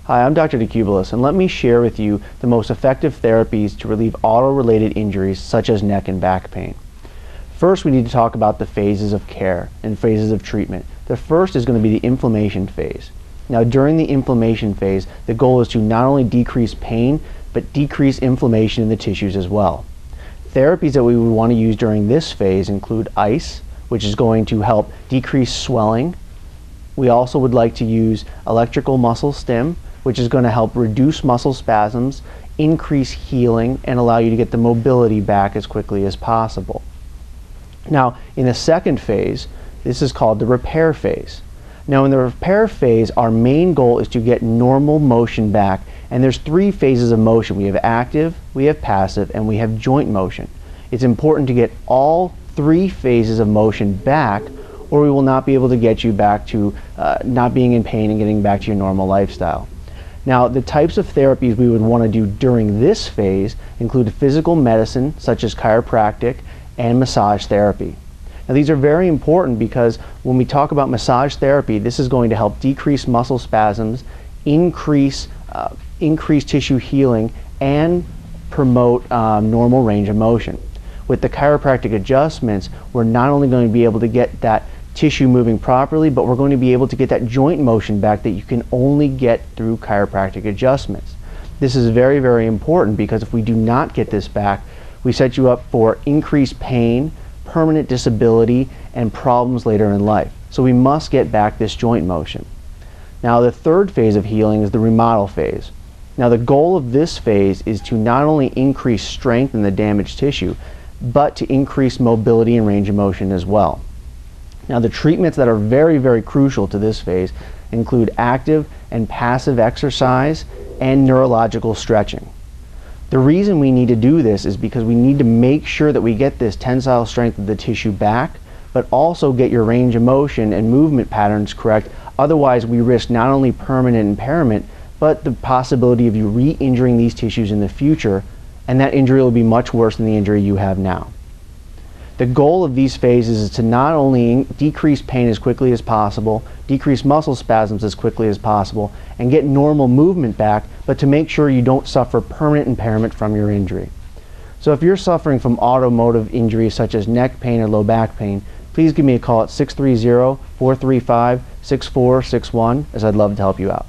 Hi, I'm Dr. DeCubelis, and let me share with you the most effective therapies to relieve auto-related injuries such as neck and back pain. First, we need to talk about the phases of care and phases of treatment. The first is going to be the inflammation phase. Now, during the inflammation phase, the goal is to not only decrease pain, but decrease inflammation in the tissues as well. Therapies that we would want to use during this phase include ice, which is going to help decrease swelling. We also would like to use electrical muscle stim, which is going to help reduce muscle spasms, increase healing, and allow you to get the mobility back as quickly as possible. Now, in the second phase, this is called the repair phase. Now, in the repair phase, our main goal is to get normal motion back, and there's three phases of motion. We have active, we have passive, and we have joint motion. It's important to get all three phases of motion back, or we will not be able to get you back to not being in pain and getting back to your normal lifestyle. Now, the types of therapies we would want to do during this phase include physical medicine, such as chiropractic, and massage therapy. Now, these are very important because when we talk about massage therapy, this is going to help decrease muscle spasms, increase tissue healing, and promote normal range of motion. With the chiropractic adjustments, we're not only going to be able to get that tissue moving properly, but we're going to be able to get that joint motion back that you can only get through chiropractic adjustments. This is very, very important because if we do not get this back, we set you up for increased pain, permanent disability, and problems later in life. So we must get back this joint motion. Now, the third phase of healing is the remodel phase. Now, the goal of this phase is to not only increase strength in the damaged tissue, but to increase mobility and range of motion as well. Now, the treatments that are very, very crucial to this phase include active and passive exercise and neurological stretching. The reason we need to do this is because we need to make sure that we get this tensile strength of the tissue back, but also get your range of motion and movement patterns correct. Otherwise, we risk not only permanent impairment, but the possibility of you re-injuring these tissues in the future, and that injury will be much worse than the injury you have now. The goal of these phases is to not only decrease pain as quickly as possible, decrease muscle spasms as quickly as possible, and get normal movement back, but to make sure you don't suffer permanent impairment from your injury. So if you're suffering from automotive injuries such as neck pain or low back pain, please give me a call at 630-435-6461, as I'd love to help you out.